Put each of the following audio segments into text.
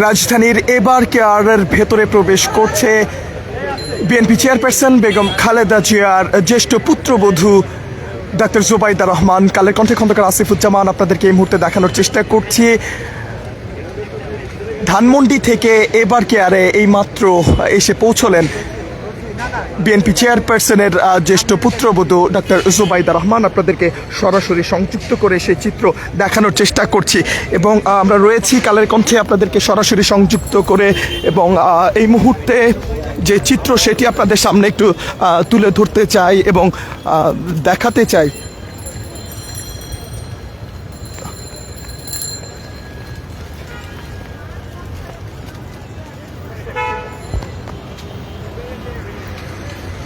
রাজধানীর এবার কেয়ারের ভেতরে প্রবেশ করছে বিএনপি চেয়ারপারসন বেগম খালেদা জিয়ার জ্যেষ্ঠ পুত্রবধূ ডাক্তার জুবাইদা রহমান। কালের কণ্ঠে খন্দকার আসিফুজ্জামান আপনাদেরকে এই মুহূর্তে দেখানোর চেষ্টা করছি। ধানমন্ডি থেকে এবার কেয়ারে এইমাত্র এসে পৌঁছলেন বিএনপি চেয়ারপারসনের জ্যেষ্ঠ পুত্রবধূ ডাক্তার জুবাইদা রহমান। আপনাদেরকে সরাসরি সংযুক্ত করে সেই চিত্র দেখানোর চেষ্টা করছি এবং আমরা রয়েছি কালের কণ্ঠে আপনাদেরকে সরাসরি সংযুক্ত করে এবং এই মুহূর্তে যে চিত্র সেটি আপনাদের সামনে একটু তুলে ধরতে চাই এবং দেখাতে চাই।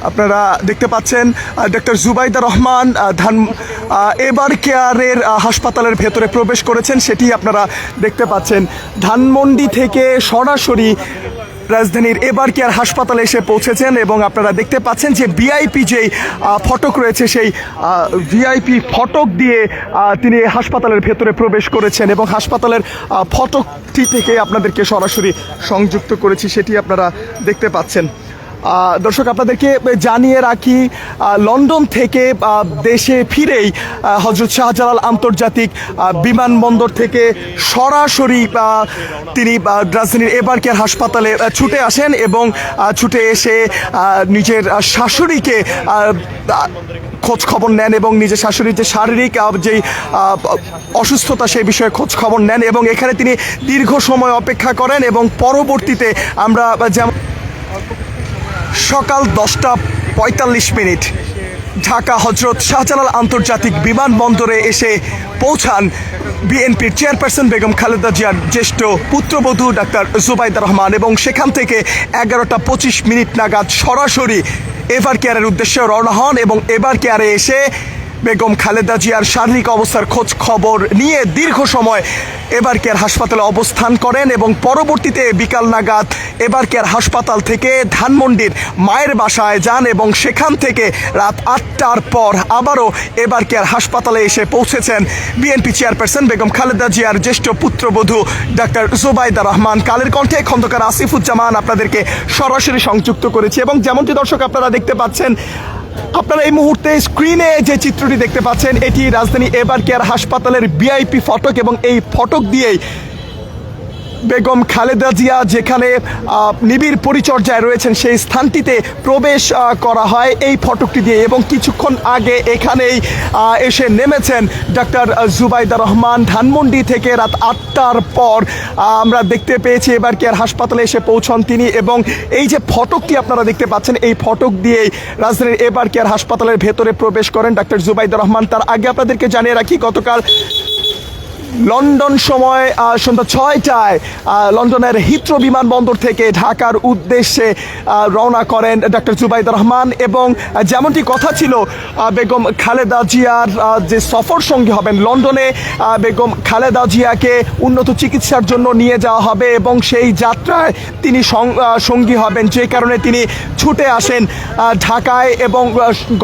আপনারা দেখতে পাচ্ছেন ডক্টর জুবাইদা রহমান এবার কেয়ারের হাসপাতালের ভেতরে প্রবেশ করেছেন, সেটি আপনারা দেখতে পাচ্ছেন। ধানমন্ডি থেকে সরাসরি রাজধানীর এবার কেয়ার হাসপাতালে এসে পৌঁছেছেন এবং আপনারা দেখতে পাচ্ছেন যে ভিআইপি যেই ফটক রয়েছে সেই ভিআইপি ফটক দিয়ে তিনি হাসপাতালের ভেতরে প্রবেশ করেছেন এবং হাসপাতালের ফটকটি থেকে আপনাদেরকে সরাসরি সংযুক্ত করেছি, সেটি আপনারা দেখতে পাচ্ছেন। দর্শক, আপনাদেরকে জানিয়ে রাখি, লন্ডন থেকে দেশে ফিরেই হযরত শাহজালাল আন্তর্জাতিক বিমানবন্দর থেকে সরাসরি তিনি রাজধানীর এবার কেয়ার হাসপাতালে ছুটে আসেন এবং ছুটে এসে নিজের শাশুড়িকে খোঁজ খবর নেন এবং নিজের শাশুড়ির যে শারীরিক যেই অসুস্থতা সেই বিষয়ে খোঁজ খবর নেন এবং এখানে তিনি দীর্ঘ সময় অপেক্ষা করেন এবং পরবর্তীতে আমরা যেমন সকাল 10:45 ঢাকা হযরত শাহজালাল আন্তর্জাতিক বিমানবন্দরে এসে পৌঁছান বিএনপির চেয়ারপারসন বেগম খালেদা জিয়ার জ্যেষ্ঠ পুত্রবধূ ডাক্তার জুবাইদা রহমান এবং সেখান থেকে 11:25 নাগাদ সরাসরি এবার কেয়ারের উদ্দেশ্যে রওনা হন এবং এবার কেয়ারে এসে বেগম খালেদা জিয়ার শারীরিক অবস্থার খোঁজ খবর নিয়ে দীর্ঘ সময় এবার কেয়ার হাসপাতালে অবস্থান করেন এবং পরবর্তীতে বিকাল নাগাদ এবার কেয়ার হাসপাতাল থেকে ধানমন্ডির মায়ের বাসায় যান এবং সেখান থেকে রাত 8টার পর আবারও এবার কেয়ার হাসপাতালে এসে পৌঁছেছেন বিএনপি চেয়ারপারসন বেগম খালেদা জিয়ার জ্যেষ্ঠ পুত্রবধূ ডাক্তার জুবাইদা রহমান। কালের কণ্ঠে খন্দকার আসিফুজ্জামান আপনাদেরকে সরাসরি সংযুক্ত করেছি এবং যেমনটি দর্শক আপনারা দেখতে পাচ্ছেন, আপনারা এই মুহূর্তে স্ক্রিনে যে চিত্রটি দেখতে পাচ্ছেন এটি রাজধানী এবার কেয়ার হাসপাতালের ভিআইপি ফটক এবং এই ফটক দিয়েই বেগম খালেদা জিয়া যেখানে নিবিড় পরিচর্যায় রয়েছেন সেই স্থানটিতে প্রবেশ করা হয় এই ফটকটি দিয়ে এবং কিছুক্ষণ আগে এখানেই এসে নেমেছেন ডাক্তার জুবাইদা রহমান। ধানমন্ডি থেকে রাত 8টার পর আমরা দেখতে পেয়েছি এবার কেয়ার হাসপাতালে এসে পৌঁছন তিনি এবং এই যে ফটকটি আপনারা দেখতে পাচ্ছেন এই ফটক দিয়েই রাজধানীর এবার কেয়ার হাসপাতালের ভেতরে প্রবেশ করেন ডাক্তার জুবাইদা রহমান। তার আগে আপনাদেরকে জানিয়ে রাখি, গতকাল লন্ডন সময় সন্ধ্যা 6টায় লন্ডনের হিথ্রো বিমানবন্দর থেকে ঢাকার উদ্দেশ্যে রওনা করেন ডাক্তার জুবাইদা রহমান এবং যেমনটি কথা ছিল বেগম খালেদা জিয়ার যে সফর সঙ্গী হবেন লন্ডনে, বেগম খালেদা জিয়াকে উন্নত চিকিৎসার জন্য নিয়ে যাওয়া হবে এবং সেই যাত্রায় তিনি সঙ্গী হবেন, যে কারণে তিনি ছুটে আসেন ঢাকায় এবং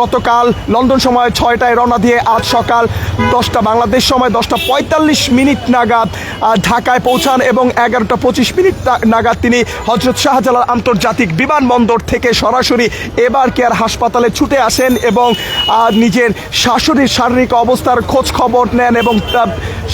গতকাল লন্ডন সময় 6টায় রওনা দিয়ে আজ সকাল 10টা বাংলাদেশ সময় 10:45 নাগাদ ঢাকায় পৌঁছান এবং 11:25 নাগাদ তিনি হযরত শাহজালাল আন্তর্জাতিক বিমানবন্দর থেকে সরাসরি এবার কেয়ার হাসপাতালে ছুটে আসেন এবং নিজের শাশুড়ির শারীরিক অবস্থার খোঁজ খবর নেন এবং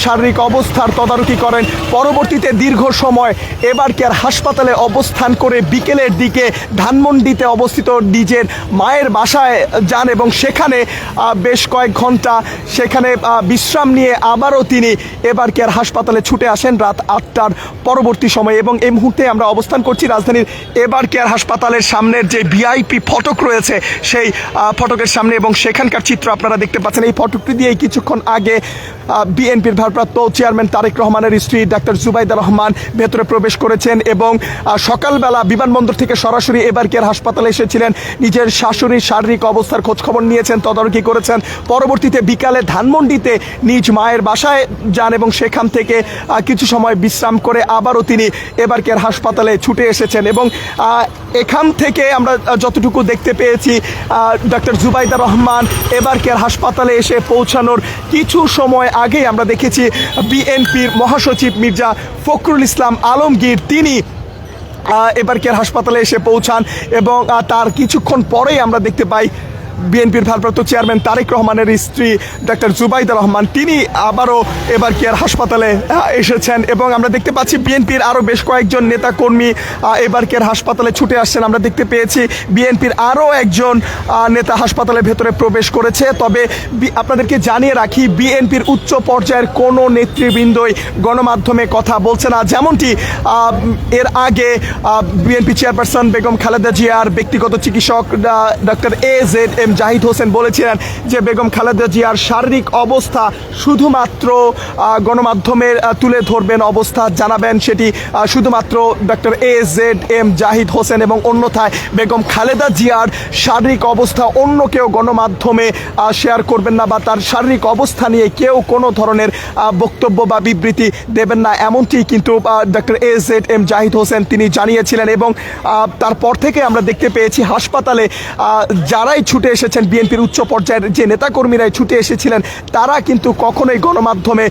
শারীরিক অবস্থার তদারকি করেন। পরবর্তীতে দীর্ঘ সময় এবার কেয়ার হাসপাতালে অবস্থান করে বিকেলের দিকে ধানমন্ডিতে অবস্থিত নিজের মায়ের বাসায় যান এবং সেখানে বেশ কয়েক ঘন্টা সেখানে বিশ্রাম নিয়ে আবারও তিনি এবার কেয়ার হাসপাতালে ছুটে আসেন রাত 8টার পরবর্তী সময়ে এবং এই মুহূর্তে আমরা অবস্থান করছি রাজধানীর এবার কেয়ার হাসপাতালের সামনের যে ভিআইপি ফটক রয়েছে সেই ফটকের সামনে এবং সেখানকার চিত্র আপনারা দেখতে পাচ্ছেন। এই ফটকটি দিয়ে কিছুক্ষণ আগে বিএনপির ভারপ্রাপ্ত চেয়ারম্যান তারেক রহমানের স্ত্রী ডাক্তার জুবাইদা রহমান ভেতরে প্রবেশ করেছেন এবং সকালবেলা বিমানবন্দর থেকে সরাসরি এবার কেয়ার হাসপাতালে এসেছিলেন, নিজের শাশুড়ির শারীরিক অবস্থার খোঁজখবর নিয়েছেন, তদারকি করেছেন। পরবর্তীতে বিকালে ধানমন্ডিতে নিজ মায়ের বাসায় যান এবং সেখান থেকে কিছু সময় বিশ্রাম করে আবারও তিনি এবার কেয়ার হাসপাতালে ছুটে এসেছেন। এবং এখান থেকে আমরা যতটুকু দেখতে পেয়েছি ডক্টর জুবাইদা রহমান এবার কেয়ার হাসপাতালে এসে পৌঁছানোর কিছু সময় আগেই আমরা দেখেছি বিএনপির মহাসচিব মির্জা ফখরুল ইসলাম আলমগীর তিনি এবার কেয়ার হাসপাতালে এসে পৌঁছান এবং তার কিছুক্ষণ পরেই আমরা দেখতে পাই বিএনপির ভারপ্রাপ্ত চেয়ারম্যান তারেক রহমানের স্ত্রী ডক্টর জুবাইদা রহমান তিনি আবারও এবার কেয়ার হাসপাতালে এসেছেন। এবং আমরা দেখতে পাচ্ছি বিএনপির আরও বেশ কয়েকজন নেতাকর্মী এবার কেয়ার হাসপাতালে ছুটে আসছেন। আমরা দেখতে পেয়েছি বিএনপির আরও একজন নেতা হাসপাতালের ভেতরে প্রবেশ করেছে। তবে আপনাদেরকে জানিয়ে রাখি বিএনপির উচ্চ পর্যায়ের কোনো নেতৃবৃন্দই গণমাধ্যমে কথা বলছে না। যেমনটি এর আগে বিএনপি চেয়ারপারসন বেগম খালেদা জিয়ার ব্যক্তিগত চিকিৎসক ডক্টর AZM জাহিদ হোসেন বলেছিলেন যে বেগম খালেদা জিয়ার শারীরিক অবস্থা শুধুমাত্র গণমাধ্যমের তুলে ধরবেন, অবস্থা জানাবেন সেটি শুধুমাত্র ডক্টর AZM জাহিদ হোসেন এবং অন্যথায় বেগম খালেদা জিয়ার শারীরিক অবস্থা অন্য কেউ গণমাধ্যমে শেয়ার করবেন না বা তার শারীরিক অবস্থা নিয়ে কেউ কোনো ধরনের বক্তব্য বা বিবৃতি দেবেন না, এমনটি কিন্তু ডক্টর AZM জাহিদ হোসেন তিনি জানিয়েছিলেন। এবং তারপর থেকে আমরা দেখতে পেয়েছি হাসপাতালে যারাই ছুটে এসেছেন বিএনপির উচ্চ পর্যায়ের যে নেতাকর্মীরাই ছুটে এসেছিলেন তারা কিন্তু কখনোই গণমাধ্যমে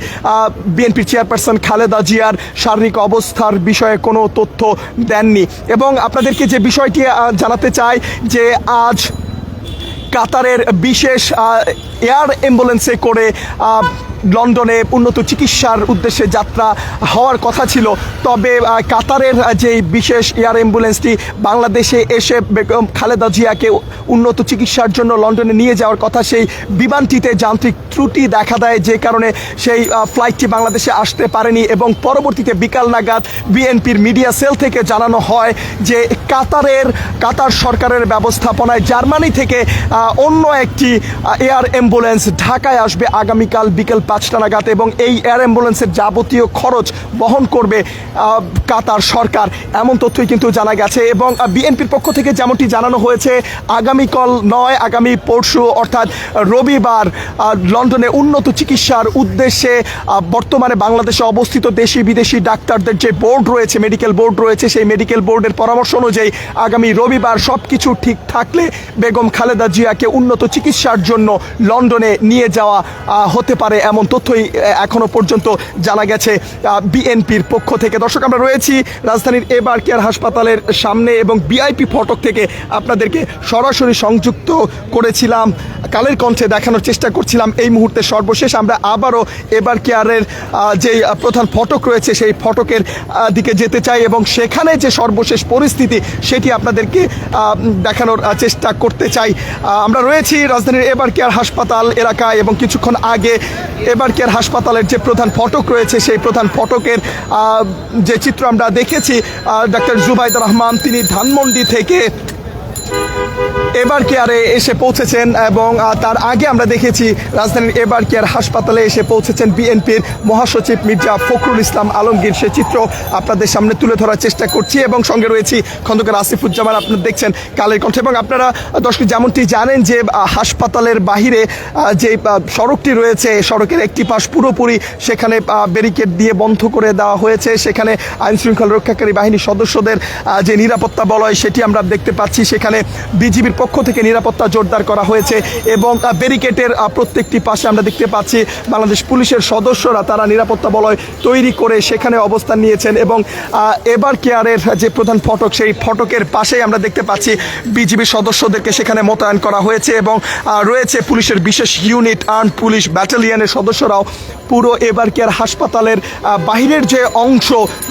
বিএনপির চেয়ারপারসন খালেদা জিয়ার শারীরিক অবস্থার বিষয়ে কোনো তথ্য দেননি। এবং আপনাদেরকে যে বিষয়টি জানাতে চাই যে আজ কাতারের বিশেষ এয়ার অ্যাম্বুলেন্সে করে লন্ডনে উন্নত চিকিৎসার উদ্দেশ্যে যাত্রা হওয়ার কথা ছিল। তবে কাতারের যে বিশেষ এয়ার অ্যাম্বুলেন্সটি বাংলাদেশে এসে বেগম খালেদা জিয়াকে উন্নত চিকিৎসার জন্য লন্ডনে নিয়ে যাওয়ার কথা, সেই বিমানটিতে যান্ত্রিক ত্রুটি দেখা দেয় যে কারণে সেই ফ্লাইটটি বাংলাদেশে আসতে পারেনি। এবং পরবর্তীতে বিকাল নাগাদ বিএনপির মিডিয়া সেল থেকে জানানো হয় যে কাতার সরকারের ব্যবস্থাপনায় জার্মানি থেকে অন্য একটি এয়ার অ্যাম্বুলেন্স ঢাকায় আসবে আগামীকাল বিকেল 5টা নাগাদ এবং এই এয়ার অ্যাম্বুলেন্সের যাবতীয় খরচ বহন করবে কাতার সরকার, এমন তথ্যই কিন্তু জানা গেছে। এবং বিএনপির পক্ষ থেকে যেমনটি জানানো হয়েছে আগামীকাল নয়, আগামী পরশু অর্থাৎ রবিবার লন্ডনে উন্নত চিকিৎসার উদ্দেশ্যে বর্তমানে বাংলাদেশে অবস্থিত দেশি বিদেশি ডাক্তারদের যে বোর্ড রয়েছে, মেডিকেল বোর্ড রয়েছে, সেই মেডিকেল বোর্ডের পরামর্শ অনুযায়ী আগামী রবিবার সব কিছু ঠিক থাকলে বেগম খালেদা জিয়াকে উন্নত চিকিৎসার জন্য লন্ডনে নিয়ে যাওয়া হতে পারে, এমন তথ্যই এখনো পর্যন্ত জানা গেছে বিএনপির পক্ষ থেকে। দর্শক, আমরা রয়েছি রাজধানীর এবার কেয়ার হাসপাতালের সামনে এবং ভিআইপি ফটক থেকে আপনাদেরকে সরাসরি সংযুক্ত করেছিলাম, কালের কণ্ঠে দেখানোর চেষ্টা করছিলাম। এই মুহূর্তে সর্বশেষ আমরা আবারও এবার কেয়ারের যে প্রধান ফটক রয়েছে সেই ফটকের দিকে যেতে চাই এবং সেখানে যে সর্বশেষ পরিস্থিতি সেটি আপনাদেরকে দেখানোর চেষ্টা করতে চাই। আমরা রয়েছি রাজধানীর এবার কেয়ার হাসপাতাল এলাকায় এবং কিছুক্ষণ আগে এবার কেয়ার হাসপাতালের যে প্রধান ফটক রয়েছে সেই প্রধান ফটকের যে চিত্র আমরা দেখেছি, ডক্টর জুবাইদা রহমান তিনি ধানমন্ডি থেকে এবার কেয়ারে এসে পৌঁছেছেন এবং তার আগে আমরা দেখেছি রাজধানীর এবার কেয়ার হাসপাতালে এসে পৌঁছেছেন বিএনপির মহাসচিব মির্জা ফখরুল ইসলাম আলমগীর। সে চিত্র আপনাদের সামনে তুলে ধরার চেষ্টা করছি এবং সঙ্গে রয়েছি খন্দকার আসিফুজ্জামান, আপনারা দেখছেন কালের কণ্ঠে। এবং আপনারা দর্শক যেমনটি জানেন যে হাসপাতালের বাহিরে যে সড়কটি রয়েছে, সড়কের একটি পাশ পুরোপুরি সেখানে ব্যারিকেড দিয়ে বন্ধ করে দেওয়া হয়েছে। সেখানে আইনশৃঙ্খলা রক্ষাকারী বাহিনীর সদস্যদের যে নিরাপত্তা বলয় সেটি আমরা দেখতে পাচ্ছি। সেখানে বিজিবির পক্ষ থেকে নিরাপত্তা জোরদার করা হয়েছে এবং ব্যারিকেডের প্রত্যেকটি পাশে আমরা দেখতে পাচ্ছি বাংলাদেশ পুলিশের সদস্যরা তারা নিরাপত্তা বলয় তৈরি করে সেখানে অবস্থান নিয়েছেন। এবং এবার কেয়ারের যে প্রধান ফটক সেই ফটকের পাশেই আমরা দেখতে পাচ্ছি বিজিবির সদস্যদেরকে সেখানে মোতায়েন করা হয়েছে এবং রয়েছে পুলিশের বিশেষ ইউনিট, আর্মড পুলিশ ব্যাটালিয়নের সদস্যরাও পুরো এবার কেয়ার হাসপাতালের বাহিরের যে অংশ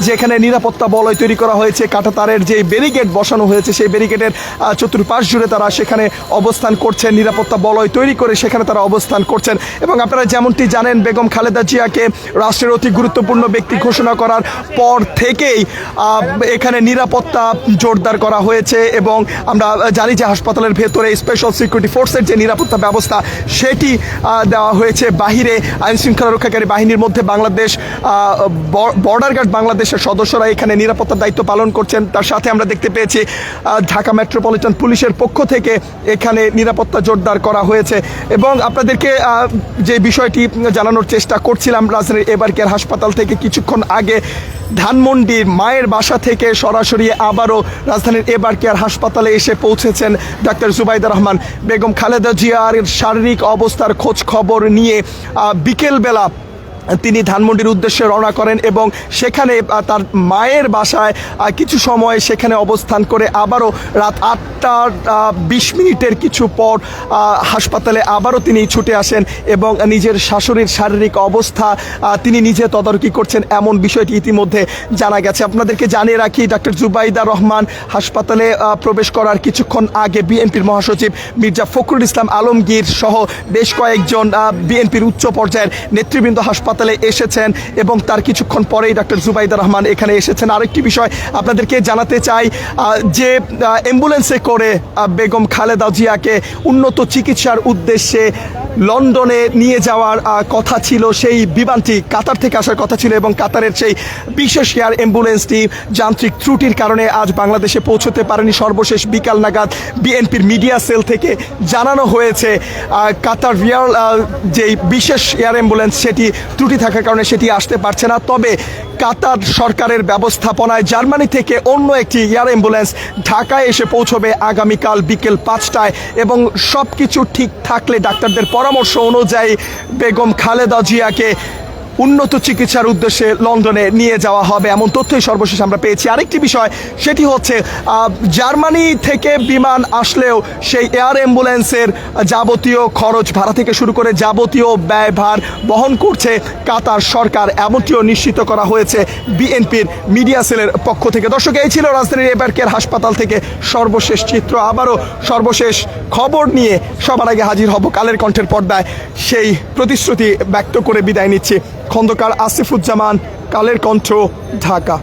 যেখানে নিরাপত্তা বলয় তৈরি করা হয়েছে, কাঁটাতারের যে ব্যারিকেড বসানো হয়েছে সেই ব্যারিকেডের চতুর্পাশ জুড়ে তারা সেখানে অবস্থান করছেন, নিরাপত্তা বলয় তৈরি করে সেখানে তারা অবস্থান করছেন। এবং আপনারা যেমনটি জানেন বেগম খালেদা জিয়াকে রাষ্ট্রের অতি গুরুত্বপূর্ণ ব্যক্তি ঘোষণা করার পর থেকেই এখানে নিরাপত্তা জোরদার করা হয়েছে এবং আমরা জানি যে হাসপাতালের ভেতরে স্পেশাল সিকিউরিটি ফোর্সের যে নিরাপত্তা ব্যবস্থা সেটি দেওয়া হয়েছে। বাহিরে আইনশৃঙ্খলা রক্ষাকারী বাহিনীর মধ্যে বাংলাদেশ বর্ডার গার্ড বাংলাদেশের সদস্যরা এখানে নিরাপত্তার দায়িত্ব পালন করছেন। তার সাথে আমরা দেখতে পেয়েছি ঢাকা মেট্রোপলিটন পুলিশের পক্ষ থেকে এখানে নিরাপত্তা জোরদার করা হয়েছে। এবং আপনাদেরকে যে বিষয়টি জানানোর চেষ্টা করছিলাম, রাজধানীর এবার কেয়ার হাসপাতাল থেকে কিছুক্ষণ আগে ধানমন্ডির মায়ের বাসা থেকে সরাসরি আবারও রাজধানীর এবার কেয়ার হাসপাতালে এসে পৌঁছেছেন ডাক্তার জুবাইদা রহমান। বেগম খালেদা জিয়ার শারীরিক অবস্থার খোঁজ খবর নিয়ে বিকেলবেলা তিনি ধানমন্ডির উদ্দেশ্যে রওনা করেন এবং সেখানে তার মায়ের বাসায় কিছু সময় সেখানে অবস্থান করে আবারও রাত 8:20 কিছু পর হাসপাতালে আবারও তিনি ছুটে আসেন এবং নিজের শাশুড়ির শারীরিক অবস্থা তিনি নিজে তদারকি করছেন, এমন বিষয়টি ইতিমধ্যে জানা গেছে। আপনাদেরকে জানিয়ে রাখি, ডাক্তার জুবাইদা রহমান হাসপাতালে প্রবেশ করার কিছুক্ষণ আগে বিএনপির মহাসচিব মির্জা ফখরুল ইসলাম আলমগীর সহ বেশ কয়েকজন বিএনপির উচ্চ পর্যায়ের নেতৃবৃন্দ হাসপাতালে এসেছেন এবং তার কিছুক্ষণ পরেই ডাক্তার জুবাইদা রহমান এখানে এসেছেন। আরেকটি বিষয় আপনাদেরকে জানাতে চাই, যে অ্যাম্বুলেন্সে করে বেগম খালেদা জিয়াকে উন্নত চিকিৎসার উদ্দেশ্যে লন্ডনে নিয়ে যাওয়ার কথা ছিল, সেই বিমানটি কাতার থেকে আসার কথা ছিল এবং কাতারের সেই বিশেষ এয়ার অ্যাম্বুলেন্সটি যান্ত্রিক ত্রুটির কারণে আজ বাংলাদেশে পৌঁছতে পারেনি। সর্বশেষ বিকাল নাগাদ বিএনপির মিডিয়া সেল থেকে জানানো হয়েছে কাতার রিয়াল যেই বিশেষ এয়ার অ্যাম্বুলেন্স সেটি ত্রুটি থাকার কারণে সেটি আসতে পারছে না। তবে কাতার সরকারের ব্যবস্থাপনায় জার্মানি থেকে অন্য একটি এয়ার অ্যাম্বুলেন্স ঢাকায় এসে পৌঁছবে আগামীকাল বিকেল 5টায় এবং সব কিছু ঠিক থাকলে ডাক্তারদের পরামর্শ অনুযায়ী বেগম খালেদা জিয়াকে উন্নত চিকিৎসার উদ্দেশ্যে লন্ডনে নিয়ে যাওয়া হবে, এমন তথ্যই সর্বশেষ আমরা পেয়েছি। আরেকটি বিষয় সেটি হচ্ছে জার্মানি থেকে বিমান আসলেও সেই এয়ার অ্যাম্বুলেন্সের যাবতীয় খরচ ভাড়া থেকে শুরু করে যাবতীয় ব্যয়ভার বহন করছে কাতার সরকার, এমনটিও নিশ্চিত করা হয়েছে বিএনপির মিডিয়া সেলের পক্ষ থেকে। দর্শক, এই ছিল রাজধানীর এবার কেয়ার হাসপাতাল থেকে সর্বশেষ চিত্র। আবারও সর্বশেষ খবর নিয়ে সবার আগে হাজির হব কালের কণ্ঠের পর্দায়, সেই প্রতিশ্রুতি ব্যক্ত করে বিদায় নিচ্ছি। খন্দকার আসিফুজ্জামান, কালের কণ্ঠ, ঢাকা।